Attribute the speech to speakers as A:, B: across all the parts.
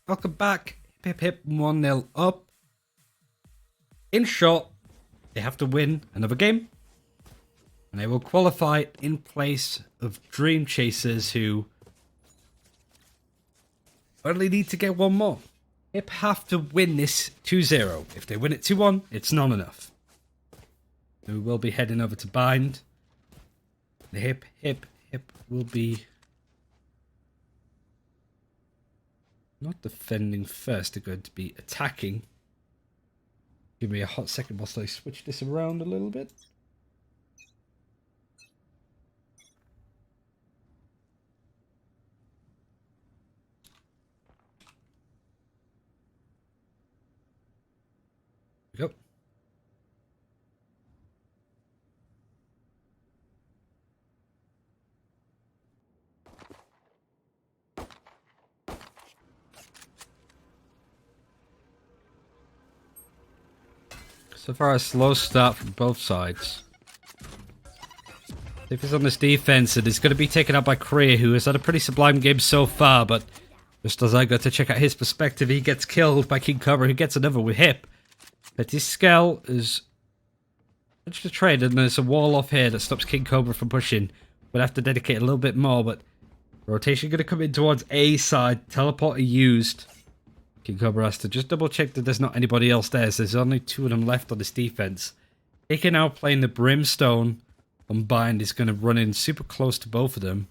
A: Welcome back. Hip hip 1-0 up. In short, they have to win another game. And they will qualify in place of Dream Chasers, who only need to get one more. Hip have to win this 2-0. If they win it 2-1, it's not enough. We will be heading over to Bind. The hip will be not defending first. They're going to be attacking. Give me a hot second whilst I switch this around a little bit. There we go. So far, a slow start from both sides. If he's on this defense, and it's going to be taken out by Korea, who has had a pretty sublime game so far, but just as I got to check out his perspective, he gets killed by King Cobra, who gets another with Hip. But his Skell is much to trade, and there's a wall off here that stops King Cobra from pushing. We'll have to dedicate a little bit more, but rotation going to come in towards A side. Teleporter used. King Cobra has to just double check that there's not anybody else there. So there's only two of them left on this defense. Taking now playing the Brimstone on Bind is going to run in super close to both of them.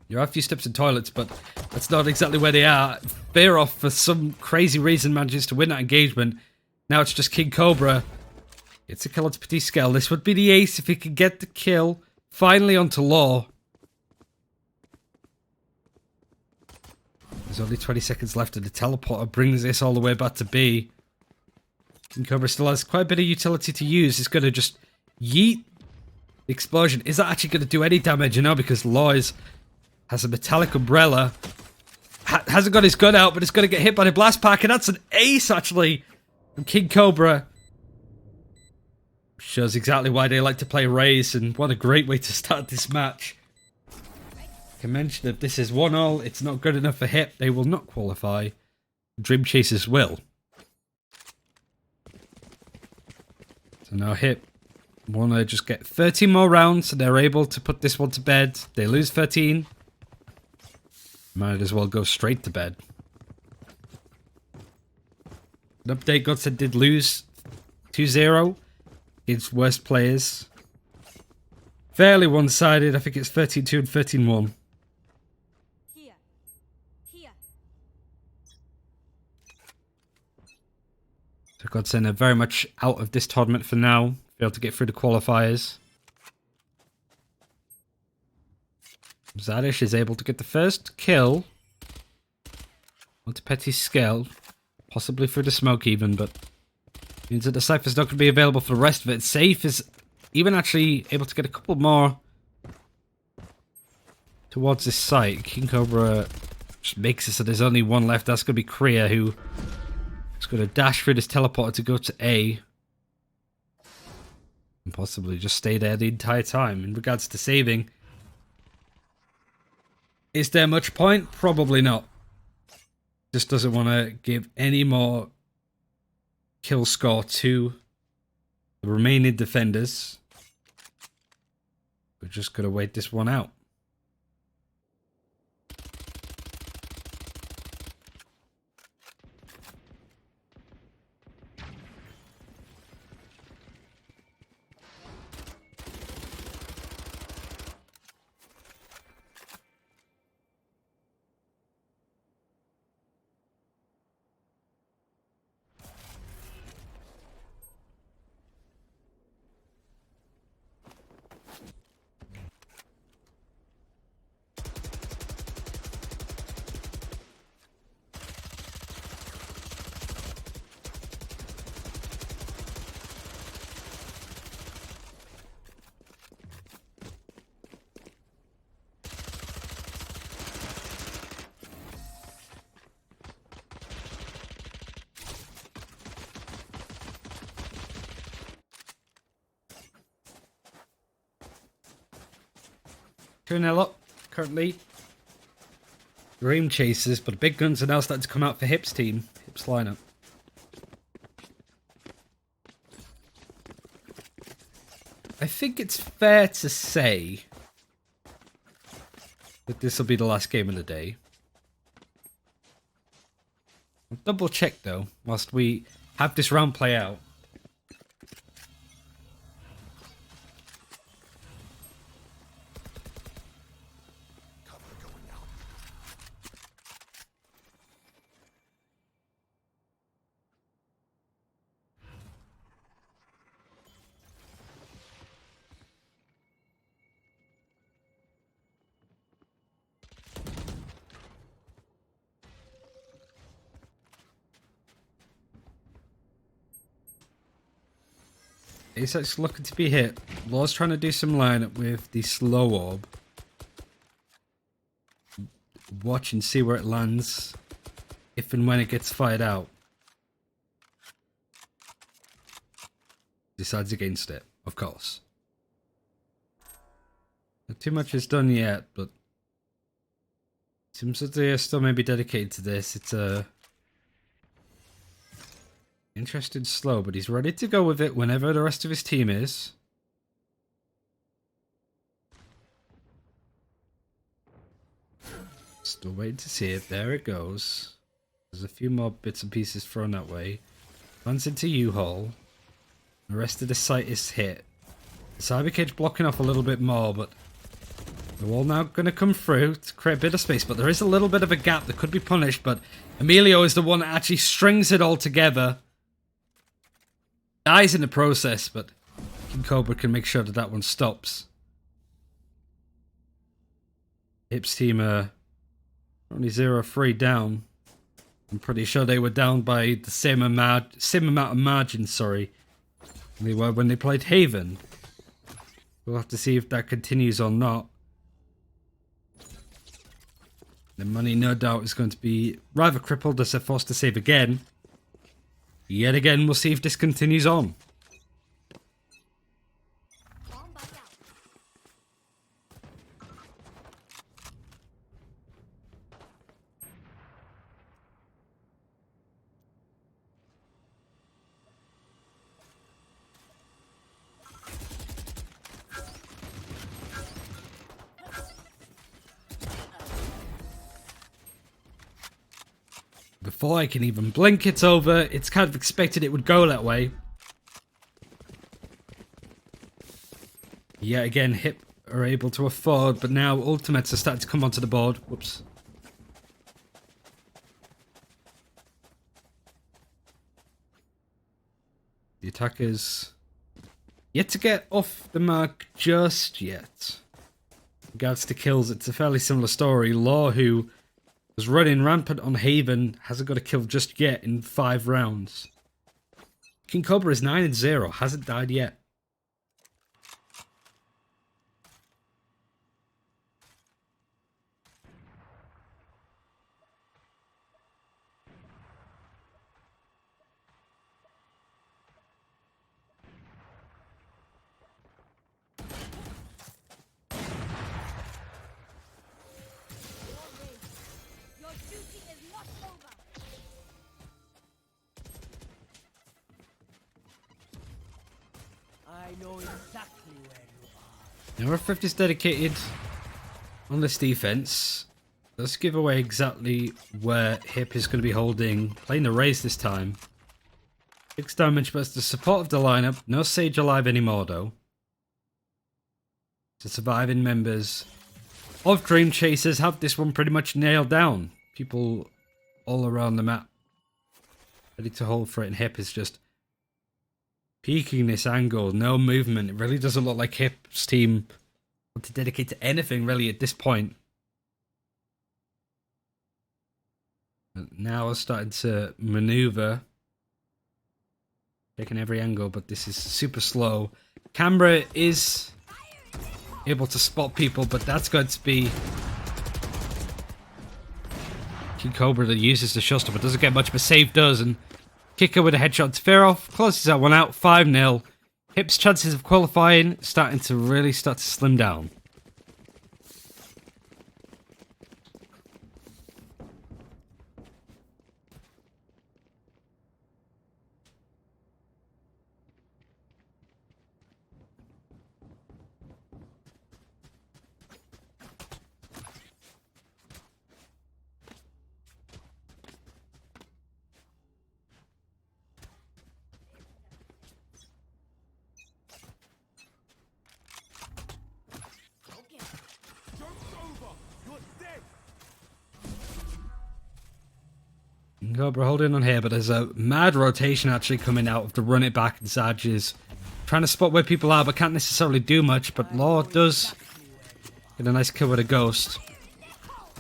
A: You're a few steps in toilets, but that's not exactly where they are. Fear off for some crazy reason manages to win that engagement. Now it's just King Cobra. It's a kill onto Petit Skell. This would be the ace if he could get the kill. Finally onto Law. There's only 20 seconds left, and the teleporter brings this all the way back to B. King Cobra still has quite a bit of utility to use. It's going to just yeet the explosion. Is that actually going to do any damage? You know, because Law has a metallic umbrella. Hasn't got his gun out, but it's going to get hit by the blast pack, and that's an ace, actually, from King Cobra. Shows exactly why they like to play Raze, and what a great way to start this match. I can mention if this is 1-0, it's not good enough for Hip. They will not qualify. Dream Chasers will. So now Hip want to just get 13 more rounds, so they're able to put this one to bed. They lose 13. Might as well go straight to bed. An update, Godson did lose 2-0 against worst players. Fairly one-sided. I think it's 13-2 and 13-1. So Godson are very much out of this tournament for now. Failed to get through the qualifiers. Zadish is able to get the first kill onto Petit Skell, possibly through the smoke even, but means that the Cypher's not going to be available for the rest of it. Safe is even actually able to get a couple more towards this site. King Cobra just makes it so there's only one left. That's going to be Kriya, who is going to dash through this teleporter to go to A. And possibly just stay there the entire time. In regards to saving, is there much point? Probably not. Just doesn't want to give any more kill score to the remaining defenders. We're just going to wait this one out. Two 0 up currently. Dream Chasers, but big guns are now starting to come out for HypHyp's team. HypHyp's lineup. I think it's fair to say that this will be the last game of the day. I'll double check though, whilst we have this round play out. It's looking to be hit. Law's trying to do some lineup with the slow orb. Watch and see where it lands. If and when it gets fired out. Decides against it, of course. Not too much is done yet, but seems that they are still maybe dedicated to this. It's a interested slow, but he's ready to go with it whenever the rest of his team is. Still waiting to see it. There it goes. There's a few more bits and pieces thrown that way. Runs into U-Haul. The rest of the site is hit. The cyber cage blocking off a little bit more, but they're all now going to come through to create a bit of space. But there is a little bit of a gap that could be punished, but Emilio is the one that actually strings it all together. Dies in the process, but King Cobra can make sure that that one stops. HypHyp's team are only 0-3 down. I'm pretty sure they were down by the same amount of margin, sorry, they were when they played Haven. We'll have to see if that continues or not. The money, no doubt, is going to be rather crippled as they're forced to save again. Yet again, we'll see if this continues on. Before I can even blink, it's over. It's kind of expected it would go that way. Yet again, HypHyp are able to afford, but now ultimates are starting to come onto the board. Whoops. The attackers yet to get off the mark just yet. In regards to kills, it's a fairly similar story. Law, who was running rampant on Haven, hasn't got a kill just yet in 5 rounds. King Cobra is 9-0, hasn't died yet.
B: I know exactly where you are.
A: Now, our 50 is dedicated on this defense. Let's give away exactly where HypHyp is going to be holding. Playing the raise this time. 6 damage, but it's the support of the lineup. No Sage alive anymore, though. The surviving members of Dream Chasers have this one pretty much nailed down. People all around the map ready to hold for it, and HypHyp is just peeking this angle. No movement. It really doesn't look like HypHyp's team want to dedicate to anything really at this point. And now we're starting to maneuver, taking every angle, but this is super slow. Camera is able to spot people, but that's going to be King Cobra that uses the shuttle, but doesn't get much of a save, does, and Kicker with a headshot to Feroff, closes that one out, 5-0. HypHyp's chances of qualifying starting to slim down. Cobra holding on here, but there's a mad rotation actually coming out of the run it back, and Zaj is trying to spot where people are, but can't necessarily do much. But Law does get a nice kill with a ghost.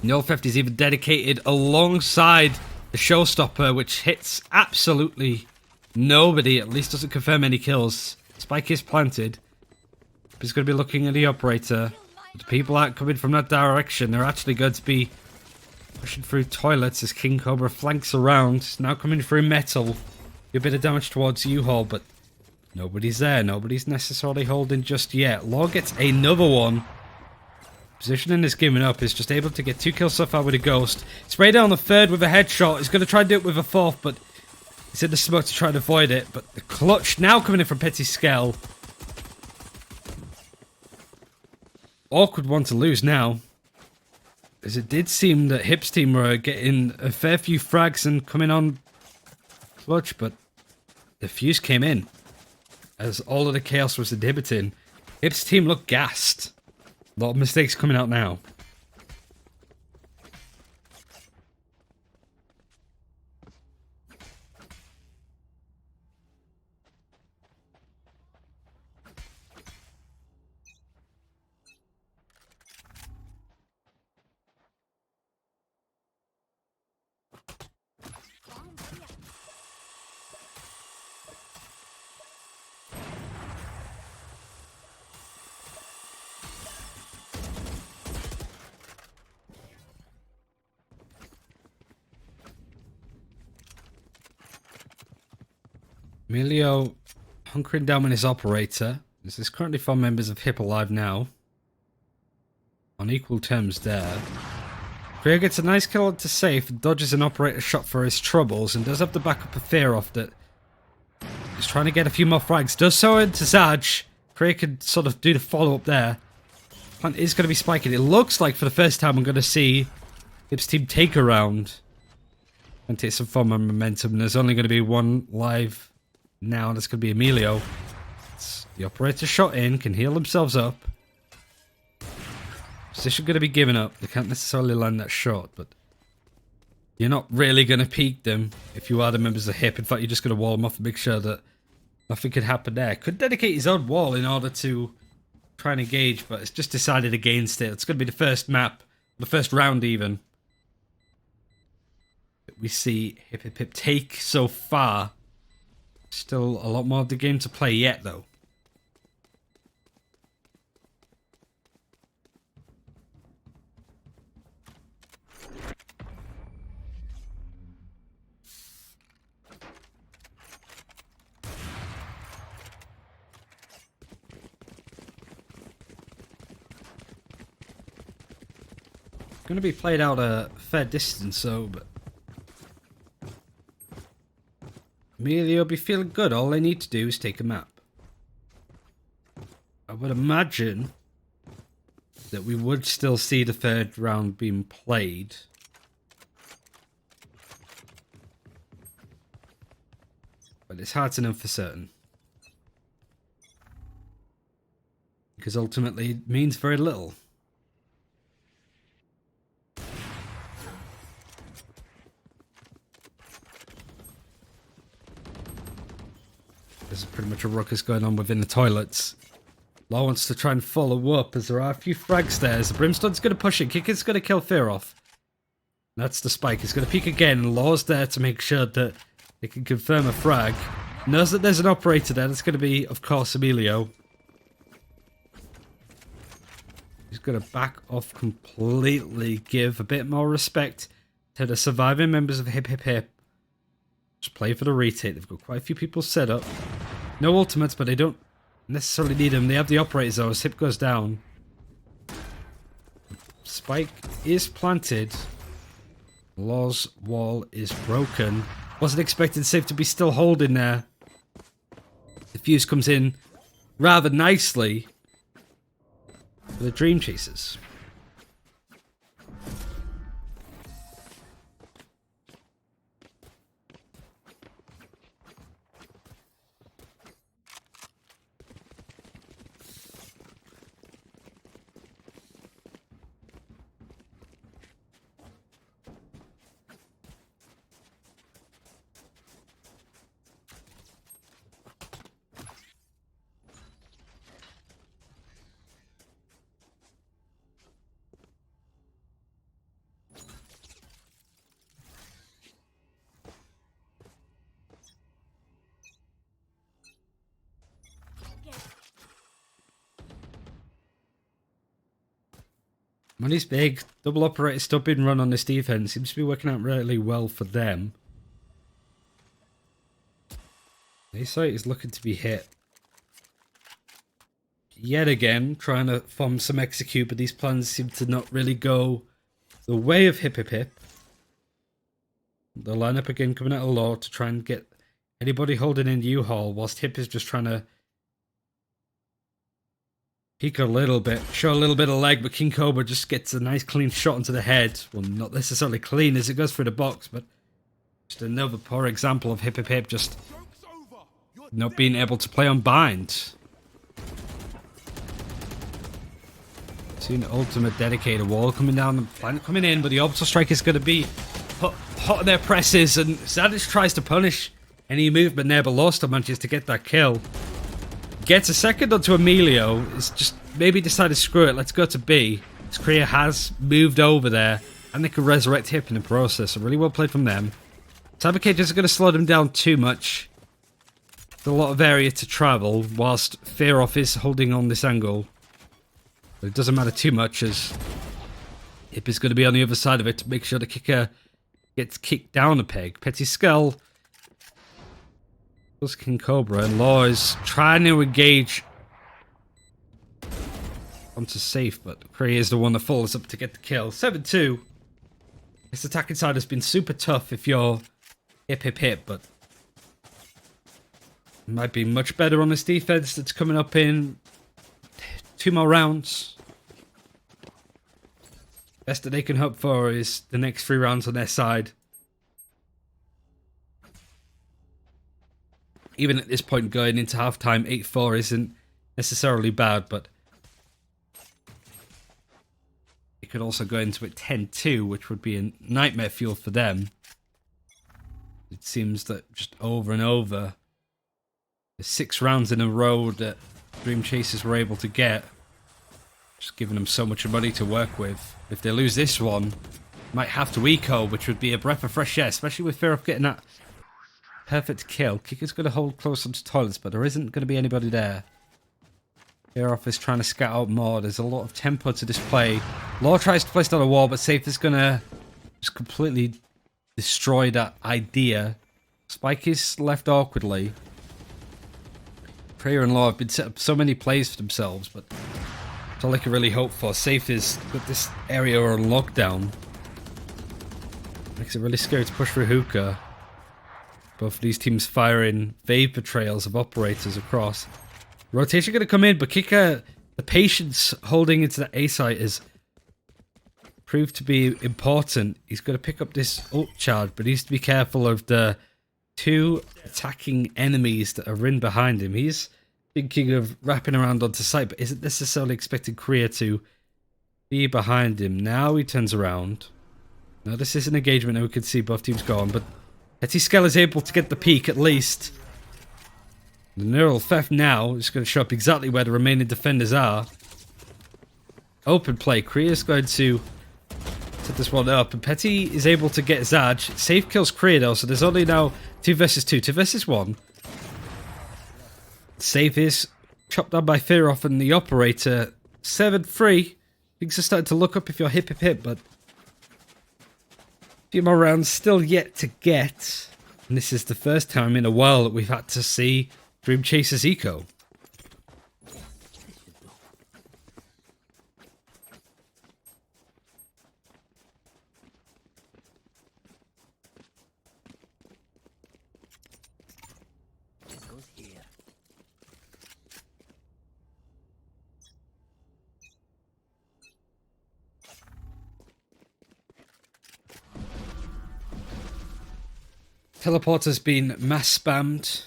A: The old 50 is even dedicated alongside the showstopper, which hits absolutely nobody, at least doesn't confirm any kills. Spike is planted. He's going to be looking at the operator. The people aren't coming from that direction. They're actually going to be pushing through toilets as King Cobra flanks around. It's now coming through metal. Do a bit of damage towards U-Haul, but nobody's there. Nobody's necessarily holding just yet. Law gets another one. Positioning is giving up. He's just able to get 2 kills so far with a ghost. Spray down the third with a headshot. He's going to try and do it with a fourth, but he's in the smoke to try and avoid it. But the clutch now coming in from Petty Skell. Awkward one to lose now, as it did seem that Hip's team were getting a fair few frags and coming on clutch, but the fuse came in as all of the chaos was inhibiting. Hip's team looked gassed. A lot of mistakes coming out now. Emilio hunkering down with his operator. This is currently 4 members of HIP alive now. On equal terms there. Kriya gets a nice kill onto safe and dodges an operator shot for his troubles and does have the backup of Fear off that. He's trying to get a few more frags. Does so into Zaj. Kriya can sort of do the follow-up there. Plant is going to be spiking. It looks like for the first time I'm going to see HIP's team take a round and take some form of momentum. And there's only going to be one live now, and it's going to be Emilio. The operator shot in, can heal themselves up. Position going to be given up. They can't necessarily land that shot, but you're not really going to peek them if you are the members of HIP. In fact, you're just going to wall them off and make sure that nothing could happen there. Could dedicate his own wall in order to try and engage, but it's just decided against it. It's going to be the first map, the first round even. We see HypHypHyp take so far. Still a lot more of the game to play yet, though. Going to be played out a fair distance, so, but Emilio will be feeling good. All they need to do is take a map. I would imagine that we would still see the third round being played. But it's hard to know for certain. Because ultimately it means very little. There's pretty much a ruckus going on within the toilets. Law wants to try and follow up as there are a few frags there. As the Brimstone's going to push it. Kicker's going to kill Fear off. That's the spike. He's going to peek again. And Law's there to make sure that they can confirm a frag. Knows that there's an operator there. That's going to be, of course, Emilio. He's going to back off completely. Give a bit more respect to the surviving members of HypHypHyp. Just play for the retake. They've got quite a few people set up. No ultimates, but they don't necessarily need them. They have the operators though as Hip goes down. Spike is planted. Law's wall is broken. Wasn't expecting Safe to be still holding there. The fuse comes in rather nicely for the Dream Chasers. Money's big. Double operator still being run on this defense. Seems to be working out really well for them. A site is looking to be hit. Yet again, trying to form some execute, but these plans seem to not really go the way of HypHypHyp. They'll line up again, coming out of law to try and get anybody holding in U-Haul, whilst Hip is just trying to peek a little bit, show a little bit of leg, but King Cobra just gets a nice clean shot into the head. Well, not necessarily clean as it goes through the box, but just another poor example of HypHypHyp just not being able to play on bind. Soon ultimate dedicated wall coming down, the planet coming in, but the orbital strike is going to be hot on their presses, and Zadis tries to punish any movement there, but Lawster manages to get that kill. Gets a second onto Emilio. It's just maybe decided screw it, let's go to B. His career has moved over there, and they can resurrect Hip in the process. So really well played from them. Sabicators are going to slow them down too much. There's a lot of area to travel, whilst Fearoff is holding on this angle. But it doesn't matter too much, as Hip is going to be on the other side of it to make sure the kicker gets kicked down a peg. Petty Skull kills King Cobra, and Law is trying to engage onto safe, but Cray is the one that follows up to get the kill. 7-2. This attacking side has been super tough if you're HypHypHyp, but it might be much better on this defense that's coming up in 2 more rounds. Best that they can hope for is the next 3 rounds on their side. Even at this point, going into halftime, 8-4 isn't necessarily bad, but it could also go into it 10-2, which would be a nightmare fuel for them. It seems that just over and over, the 6 rounds in a row that Dream Chasers were able to get, just giving them so much money to work with. If they lose this one, might have to eco, which would be a breath of fresh air, especially with Fear of getting that perfect kill. Kicker's going to hold close onto toilets, but there isn't going to be anybody there. Fearoff is trying to scout out more. There's a lot of tempo to this play. Law tries to place down a wall, but Safe is going to just completely destroy that idea. Spike is left awkwardly. Prayer and Law have been set up so many plays for themselves, but that's all I can really hope for. Safe is got this area on lockdown. Makes it really scary to push through hookah. Both of these teams firing vapor trails of operators across. Rotation going to come in, but Kicker, the patience holding into the A site is proved to be important. He's going to pick up this ult charge, but he needs to be careful of the 2 attacking enemies that are in behind him. He's thinking of wrapping around onto site, but isn't necessarily expecting Korea to be behind him. Now he turns around. Now this is an engagement and we can see both teams go on, but Petty Skell is able to get the peak at least. The neural theft now is going to show up exactly where the remaining defenders are. Open play. Korea is going to set this one up, and Petty is able to get Zaj. Safe kills Korea though, so there's only now 2 versus 2. 2 versus 1. Safe is chopped down by Fearoff and the operator. 7-3. Things are starting to look up if you're HypHypHyp, but a few more rounds still yet to get. And this is the first time in a while that we've had to see Dream Chasers eco. Teleporter's been mass spammed.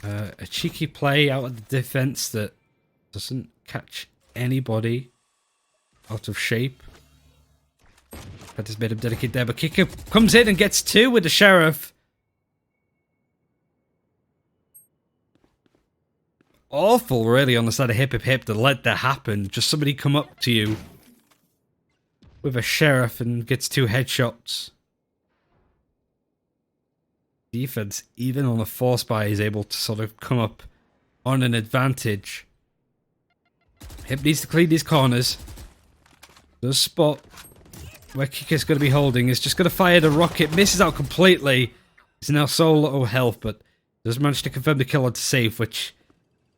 A: A cheeky play out of the defense that doesn't catch anybody out of shape. That has made him dedicate there, but Kicker comes in and gets 2 with the Sheriff. Awful, really, on the side of HypHypHyp to let that happen. Just somebody come up to you with a Sheriff and gets 2 headshots. Defense, even on a force buy, is able to sort of come up on an advantage. Hip needs to clean these corners. The spot where Kika's going to be holding is just going to fire the rocket. Misses out completely. He's now so low health, but does manage to confirm the kill onto safe, which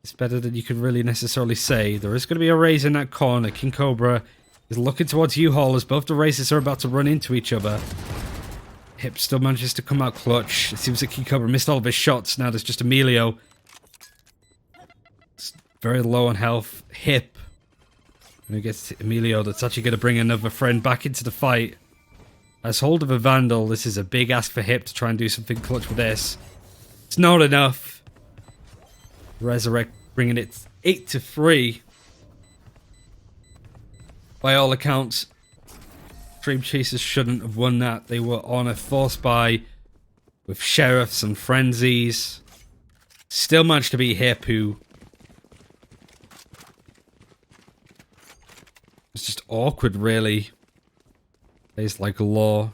A: is better than you could really necessarily say. There is going to be a raise in that corner. King Cobra is looking towards U-Haul as both the races are about to run into each other. Hip still manages to come out clutch. It seems like King Cobra missed all of his shots. Now there's just Emilio. It's very low on health. Hip. When he gets to Emilio, that's actually going to bring another friend back into the fight. As hold of a Vandal, this is a big ask for Hip to try and do something clutch with this. It's not enough. Resurrect bringing it 8-3. By all accounts, Dream Chasers shouldn't have won that. They were on a force buy with Sheriffs and Frenzies. Still managed to beat Hip, who was just awkward, really. Plays like Law.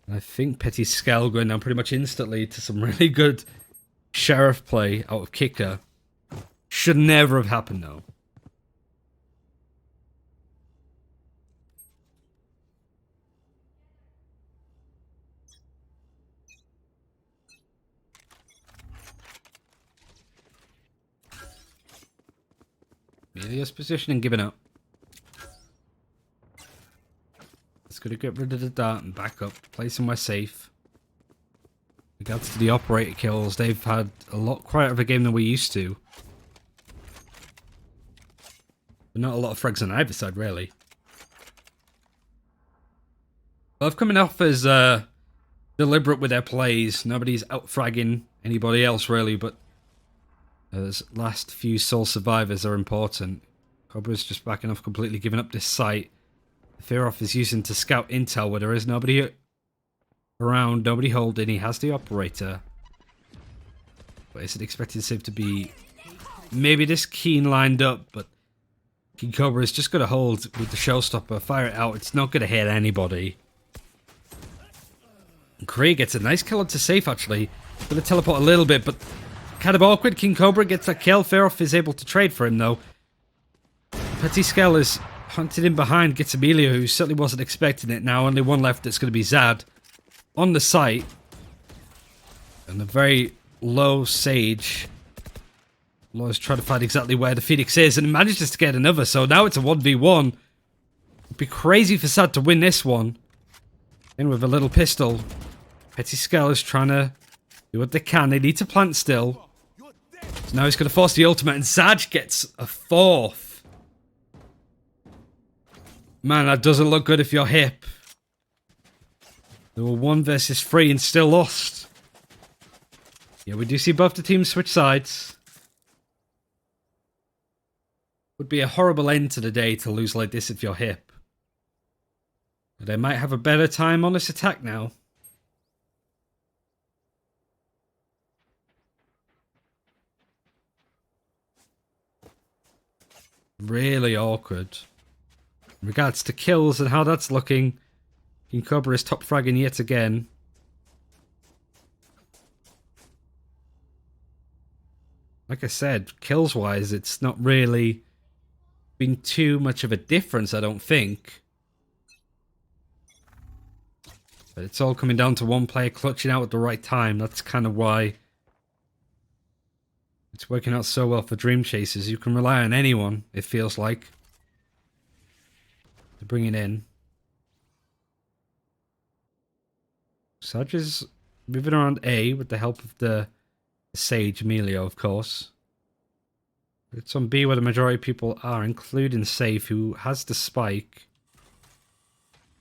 A: And I think Petty Skell going down pretty much instantly to some really good Sheriff play out of Kicker. Should never have happened, though. Emilio's positioning giving up. It's going to get rid of the dart and back up, play somewhere safe. In regards to the operator kills, they've had a lot quieter of a game than we used to. But not a lot of frags on either side, really. Both coming off as deliberate with their plays. Nobody's out-fragging anybody else, really, but those last few sole survivors are important. Cobra's just backing off, completely giving up this site. Fearoff is using to scout intel where there is nobody around, nobody holding. He has the operator. But is it expected save to be maybe this keen lined up, but King Cobra is just going to hold with the showstopper, fire it out. It's not going to hit anybody. And Kree gets a nice kill onto safe, actually. Going to teleport a little bit, but kind of awkward. King Cobra gets that kill. Fearoff is able to trade for him, though. Petty Skell is hunted in behind, gets Emilio, who certainly wasn't expecting it. Now only one left, that's going to be Zad. On the site. And a very low Sage. Law's trying to find exactly where the Phoenix is, and manages to get another, so now it's a 1v1. It'd be crazy for Zad to win this one. In with a little pistol. Petty Skell is trying to do what they can. They need to plant still. So now he's going to force the ultimate, and Zaj gets a fourth. Man, that doesn't look good if you're Hip. They were 1 versus 3 and still lost. Yeah, we do see both the teams switch sides. Would be a horrible end to the day to lose like this if you're Hip. But they might have a better time on this attack now. Really awkward. In regards to kills and how that's looking, King Cobra is top fragging yet again. Like I said, kills wise, it's not really been too much of a difference, I don't think. But it's all coming down to one player clutching out at the right time. That's kind of why it's working out so well for Dream Chasers. You can rely on anyone, it feels like, to bring it in. Saj is moving around A with the help of the Sage, Emilio, of course. It's on B where the majority of people are, including Safe, who has the spike.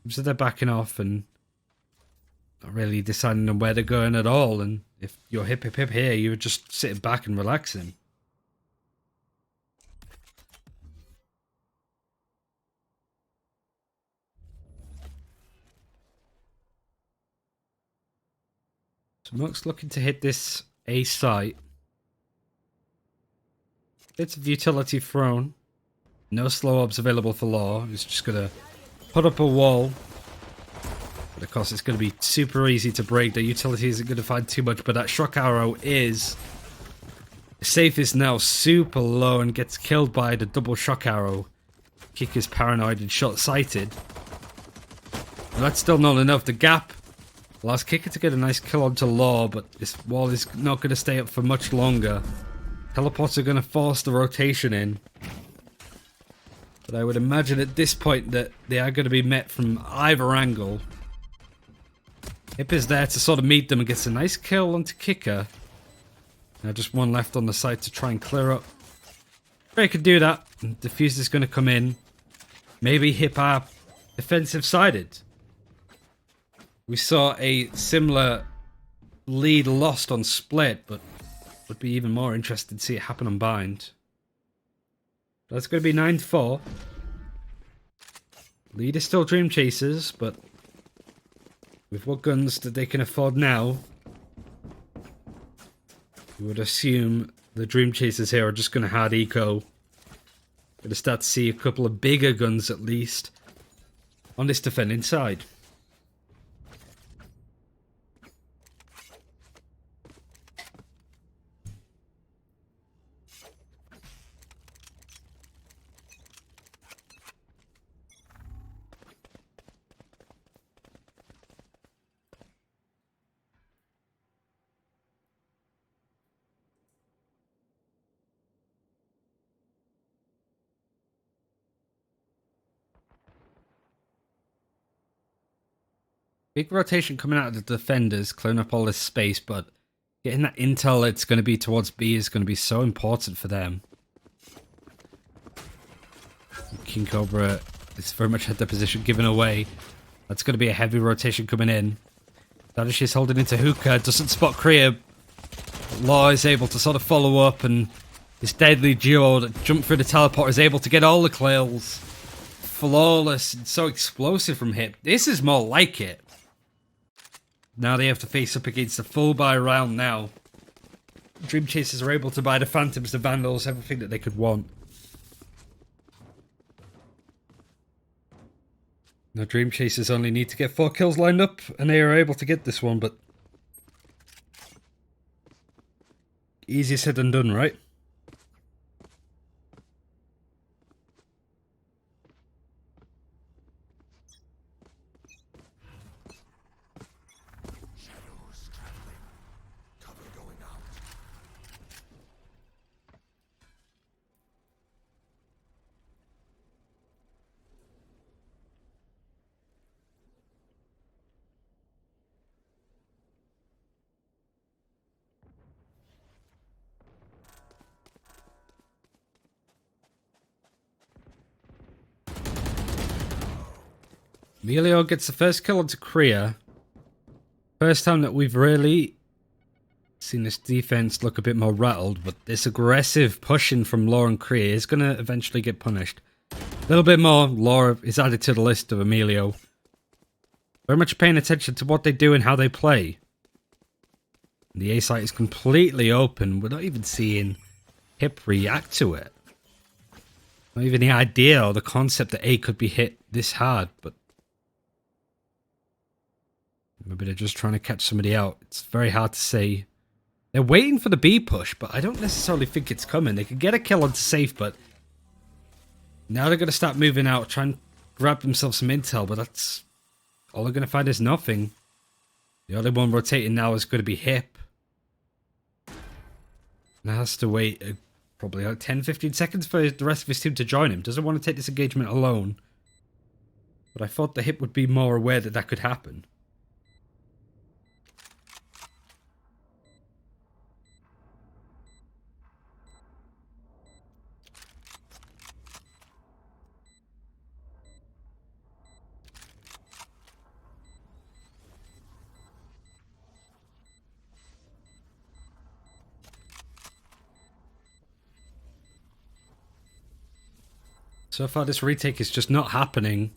A: So they're backing off and not really deciding on where they're going at all. And if you're HypHypHyp here, you're just sitting back and relaxing. So Mook's looking to hit this A site. Bits of utility thrown. No slow orbs available for Law. He's just going to put up a wall. But of course it's going to be super easy to break. The utility isn't going to find too much, but that shock arrow is. Safe is now super low and gets killed by the double shock arrow. Kick is paranoid and short-sighted. But that's still not enough. The gap allows Kicker to get a nice kill onto Law, but this wall is not going to stay up for much longer. Teleports are going to force the rotation in. But I would imagine at this point that they are going to be met from either angle. Hip is there to sort of meet them and gets a nice kill onto Kicker. Now just one left on the side to try and clear up. Ray could do that. And Diffuse is going to come in. Maybe Hip are defensive sided. We saw a similar lead lost on Split, but would be even more interested to see it happen on Bind. That's going to be 9-4. Lead is still Dream Chasers, but with what guns that they can afford now, you would assume the Dream Chasers here are just going to hard eco. Going to start to see a couple of bigger guns at least on this defending side. Big rotation coming out of the defenders, clearing up all this space, but getting that intel it's going to be towards B is going to be so important for them. King Cobra is very much had their position given away. That's going to be a heavy rotation coming in. Danish is holding into Hookah, doesn't spot Kriya. Law is able to sort of follow up, and this deadly duo that jumped through the teleport is able to get all the kills. Flawless and so explosive from Hip. This is more like it. Now they have to face up against a full buy round now. Dream Chasers are able to buy the Phantoms, the Vandals, everything that they could want. Now Dream Chasers only need to get 4 kills lined up, and they are able to get this one, but easier said than done, right? Emilio gets the first kill onto Kriya. First time that we've really seen this defense look a bit more rattled, but this aggressive pushing from Law and Kriya is going to eventually get punished. A little bit more, Law is added to the list of Emilio. Very much paying attention to what they do and how they play. The A site is completely open. We're not even seeing Hip react to it. Not even the idea or the concept that A could be hit this hard, but maybe they're just trying to catch somebody out. It's very hard to say. They're waiting for the B push, but I don't necessarily think it's coming. They could get a kill onto Safe, but now they're going to start moving out, try and grab themselves some intel, but that's all they're going to find is nothing. The only one rotating now is going to be Hip. Now has to wait probably like 10-15 seconds for the rest of his team to join him. Doesn't want to take this engagement alone. But I thought the Hip would be more aware that that could happen. So far, this retake is just not happening.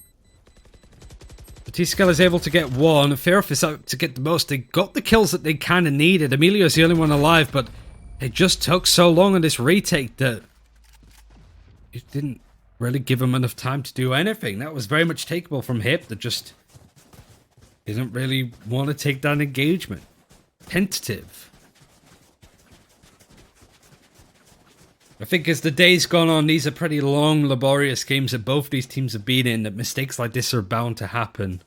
A: But T-Scale is able to get one. Fearoff is out to get the most. They got the kills that they kind of needed. Emilio's the only one alive, but it just took so long on this retake that it didn't really give him enough time to do anything. That was very much takeable from Hip that just didn't really want to take that engagement. Tentative. I think as the days gone on, these are pretty long, laborious games that both these teams have been in, that mistakes like this are bound to happen.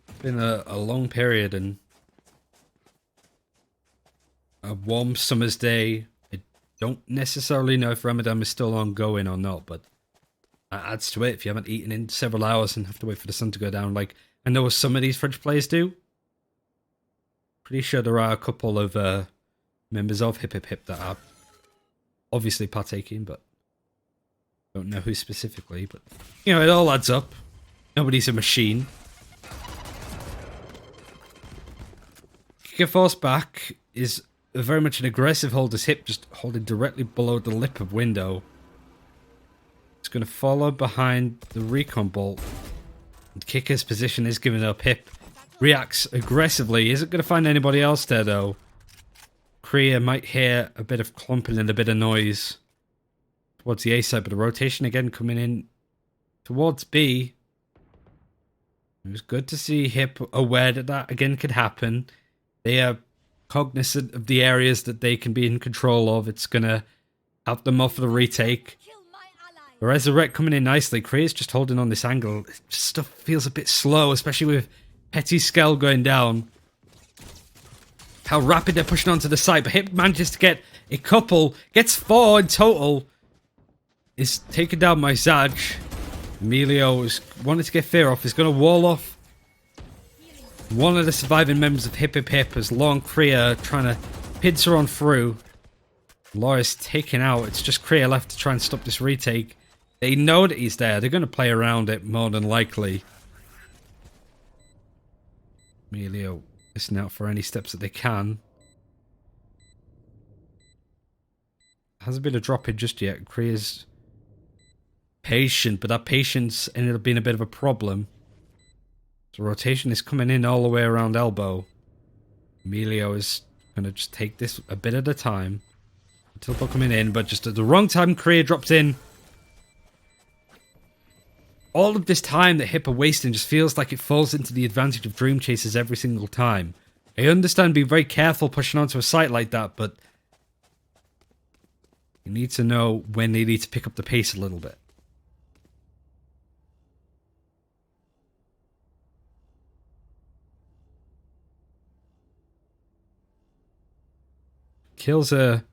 A: It's been a long period, and a warm summer's day. I don't necessarily know if Ramadan is still ongoing or not, but that adds to it if you haven't eaten in several hours and have to wait for the sun to go down, like I know some of these French players do. Pretty sure there are a couple of members of HypHypHyp that are obviously partaking, but don't know who specifically. But you know, it all adds up. Nobody's a machine. Kick force back is very much an aggressive hold. His hip just holding directly below the lip of window. It's going to follow behind the recon bolt. And Kicker's position is giving up. Hip reacts aggressively. Isn't going to find anybody else there, though. Korea might hear a bit of clumping and a bit of noise towards the A side, but the rotation again coming in towards B. It was good to see Hip aware that that again could happen. They are cognizant of the areas that they can be in control of. It's going to help them off for the retake. The Resurrect coming in nicely. Korea's just holding on this angle. Stuff feels a bit slow, especially with Petty Skell going down. How rapid they're pushing onto the site, but Hip manages to get a couple, gets 4 in total. Is taken down by Zaj. Emilio is wanting to get Fear off. He's going to wall off one of the surviving members of HypHypHyp as Long Korea trying to pincer on through. Laura's taken out. It's just Korea left to try and stop this retake. They know that he's there. They're going to play around it more than likely. Emilio listening out for any steps that they can. Hasn't been a drop in just yet. Korea's patient, but that patience ended up being a bit of a problem. So rotation is coming in all the way around elbow. Emilio is going to just take this a bit at a time. Tilpo coming in, but just at the wrong time, Korea drops in. All of this time that Hip are wasting just feels like it falls into the advantage of Dream Chasers every single time. I understand being very careful pushing onto a site like that, but you need to know when they need to pick up the pace a little bit. Kills are,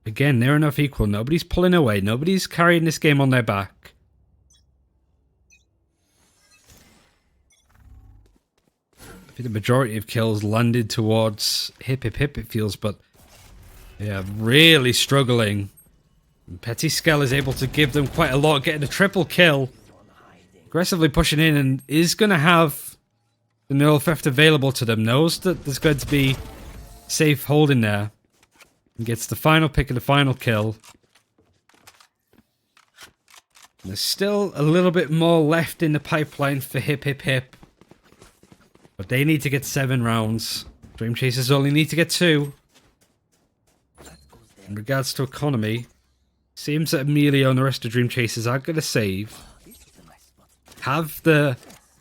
A: again, near enough equal. Nobody's pulling away. Nobody's carrying this game on their back. I think the majority of kills landed towards HypHypHyp, it feels, but yeah, really struggling. And Petty Skell is able to give them quite a lot, getting a triple kill. Aggressively pushing in and is going to have the neural theft available to them. Knows that there's going to be safe holding there. And gets the final pick and the final kill. And there's still a little bit more left in the pipeline for HypHypHyp. But they need to get 7 rounds. Dream Chasers only need to get 2. In regards to economy, seems that Emilio and the rest of Dream Chasers are going to save. Have the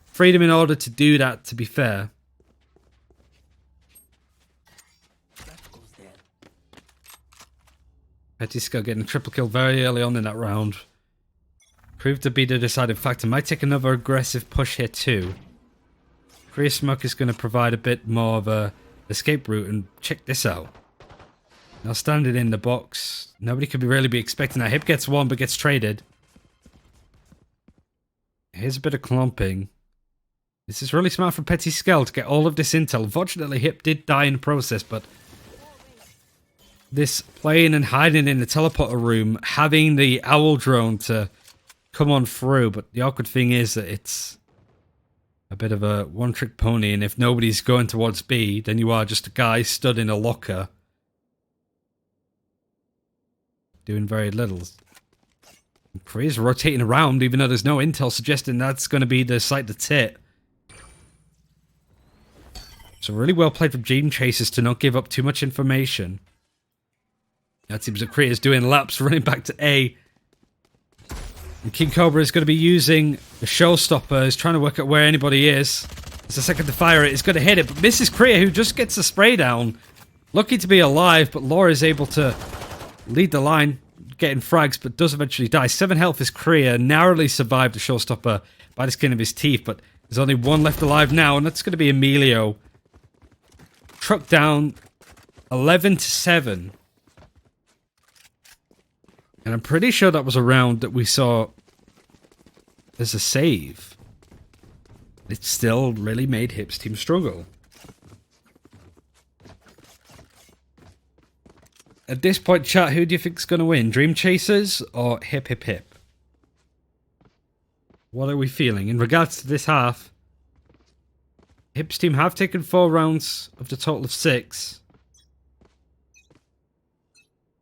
A: freedom in order to do that, to be fair. Petty Skell getting a triple kill very early on in that round. Proved to be the deciding factor. Might take another aggressive push here too. Korea Smoke is going to provide a bit more of a escape route, and check this out. Now standing in the box. Nobody could really be expecting that. Hip gets 1 but gets traded. Here's a bit of clumping. This is really smart from Petty Skell to get all of this intel. Unfortunately, Hip did die in the process, but this playing and hiding in the teleporter room, having the owl drone to come on through, but the awkward thing is that it's a bit of a one-trick pony, and if nobody's going towards B, then you are just a guy stood in a locker doing very little. And Korea's rotating around, even though there's no intel suggesting that's going to be the site that's hit. So really well played from Dream Chasers to not give up too much information. That seems that Korea's doing laps, running back to A. And King Cobra is going to be using the showstopper. He's trying to work out where anybody is. It's a second to fire it. He's going to hit it, but misses Korea, who just gets the spray down. lucky to be alive, but Laura is able to lead the line, getting frags, but does eventually die. 7 health is Korea, narrowly survived the showstopper by the skin of his teeth, but there's only 1 left alive now, and that's going to be Emilio. Truck down 11-7. And I'm pretty sure that was a round that we saw as a save. It still really made Hip's team struggle. At this point, chat, who do you think is going to win? Dream Chasers or HypHypHyp? What are we feeling? In regards to this half, Hip's team have taken 4 rounds of the total of 6.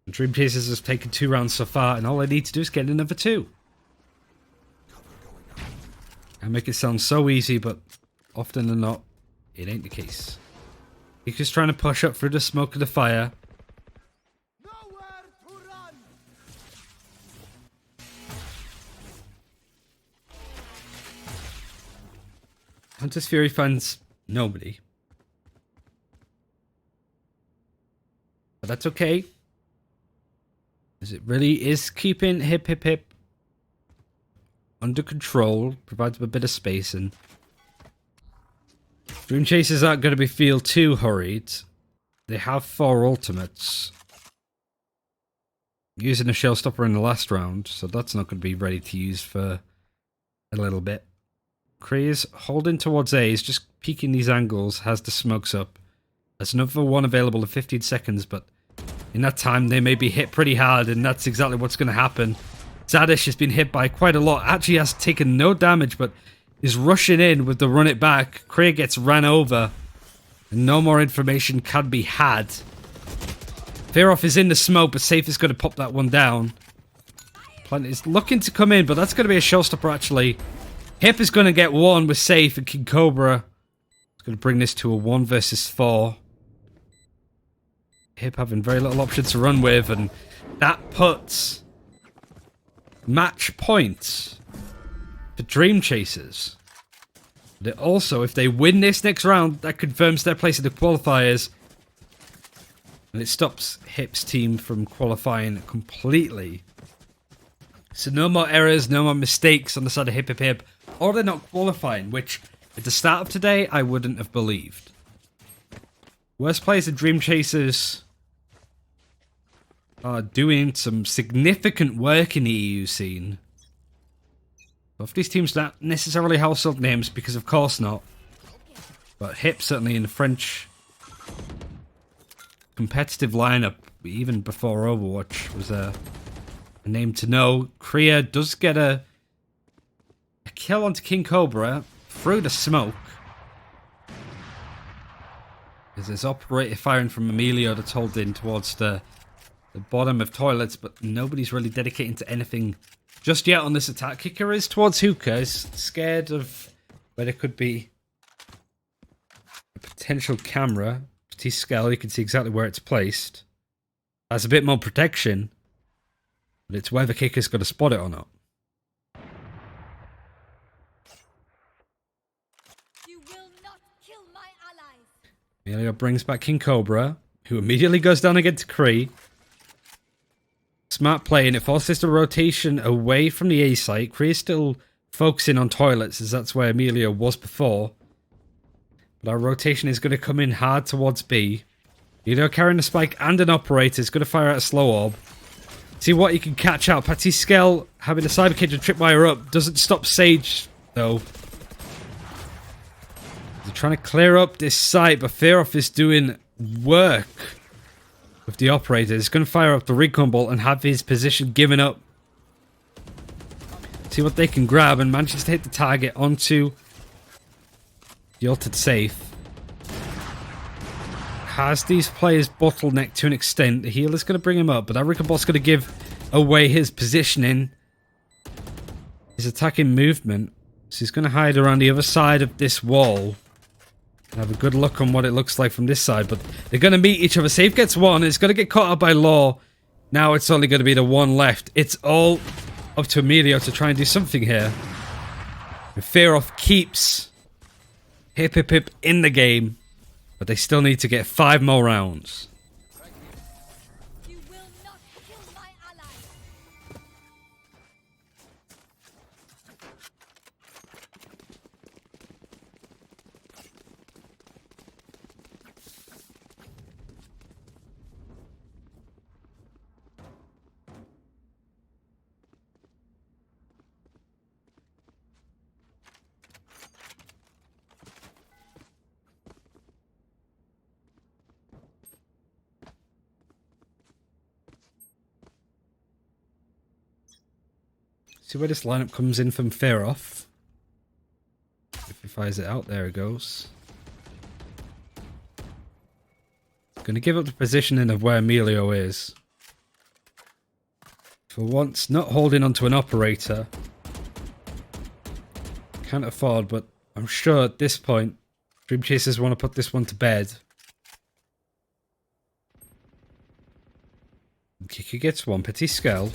A: And Dream Chasers has taken 2 rounds so far, and all they need to do is get another 2. I make it sound so easy, but often than not, it ain't the case. He's just trying to push up through the smoke of the fire. Hunter's Fury finds nobody. But that's okay. As it really is keeping HypHypHyp under control, provides him a bit of space, and Dream Chasers aren't going to feel too hurried. They have 4 ultimates. Using a shellstopper in the last round, so that's not going to be ready to use for a little bit. Kree's holding towards A, is just peeking these angles, has the smokes up. There's another one available in 15 seconds, but in that time they may be hit pretty hard, and that's exactly what's going to happen. Zadish has been hit by quite a lot, actually has taken no damage, but is rushing in with the run it back. Kree gets ran over, and no more information can be had. Fearoff is in the smoke, but Safe is going to pop that one down. Plant is looking to come in, but that's going to be a showstopper actually. Hip is going to get 1 with Safe, and King Cobra is going to bring this to a 1 versus 4. Hip having very little options to run with, and that puts match points for Dream Chasers. But also, if they win this next round, that confirms their place in the qualifiers, and it stops Hip's team from qualifying completely. So no more errors, no more mistakes on the side of HypHypHyp, or they're not qualifying, which at the start of today I wouldn't have believed. Worst players in Dream Chasers are doing some significant work in the EU scene. Both these teams not necessarily household names, because of course not. But Hip certainly in the French competitive lineup, even before Overwatch, was a name to know. Korea does get a kill onto King Cobra through the smoke. As there's operator firing from Emilio that's holding towards the bottom of toilets, but nobody's really dedicating to anything just yet on this attack. Kicker is towards Hookah, is scared of where there could be a potential camera. T-Scale, you can see exactly where it's placed. Has a bit more protection, but it's whether Kicker's got to spot it or not.
B: You will not kill my allies.
A: Emilio brings back King Cobra, who immediately goes down against Kree. Smart play, and it forces the rotation away from the A site. Kree is still focusing on toilets, as that's where Emilio was before. But our rotation is going to come in hard towards B. Emilio carrying a spike and an operator is going to fire out a slow orb. See what he can catch out. Patiskel having a cyber kid to tripwire up. Doesn't stop Sage, though. They're trying to clear up this site, but Fearoff is doing work with the operator. He's going to fire up the recon bolt and have his position given up. See what they can grab, and manages to hit the target onto the ulted Safe. Has these players bottlenecked to an extent. The healer's going to bring him up, but that recon bolt's going to give away his positioning. His attacking movement. So he's going to hide around the other side of this wall. And have a good look on what it looks like from this side. But they're going to meet each other. Safe gets 1. It's going to get caught up by Law. Now it's only going to be the 1 left. It's all up to Emilio to try and do something here. And Fearoff keeps HypHypHyp in the game. But they still need to get 5 more rounds. See where this lineup comes in from Fear Off. If he fires it out, there it goes. Gonna give up the positioning of where Emilio is. For once, not holding onto an operator. Can't afford, but I'm sure at this point, Dream Chasers want to put this one to bed. Kicker gets one, Petit Skull.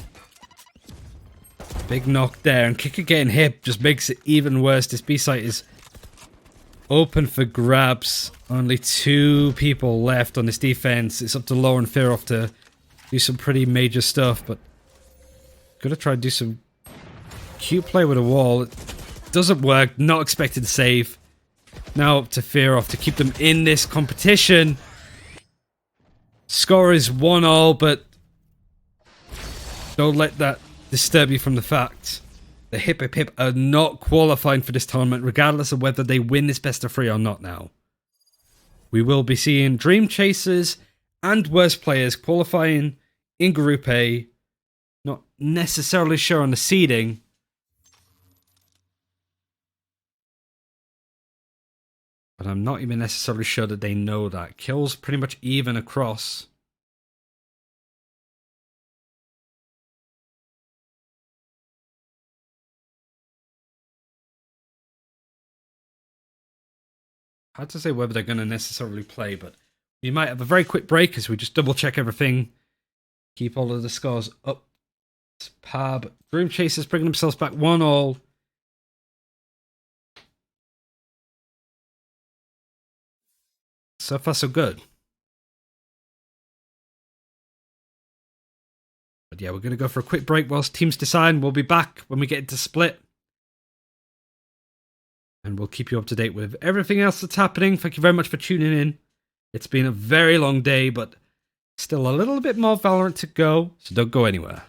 A: Big knock there, and Kicker getting hit just makes it even worse. This B-site is open for grabs. Only 2 people left on this defense. It's up to Law and Fear Off to do some pretty major stuff, but gotta try and do some cute play with a wall. It doesn't work, not expected to save. Now up to Fear Off to keep them in this competition. Score is 1-1, but don't let that disturb you from the fact that HypHypHyp are not qualifying for this tournament, regardless of whether they win this best of 3 or not now. We will be seeing Dream Chasers and worse players qualifying in Group A. Not necessarily sure on the seeding. But I'm not even necessarily sure that they know that. Kills pretty much even across. Hard to say whether they're going to necessarily play, but we might have a very quick break as we just double check everything. Keep all of the scores up to par, but Dream Chasers bringing themselves back 1-1. So far, so good. But yeah, we're going to go for a quick break whilst teams decide. We'll be back when we get into split. And we'll keep you up to date with everything else that's happening. Thank you very much for tuning in. It's been a very long day, but still a little bit more Valorant to go, so don't go anywhere.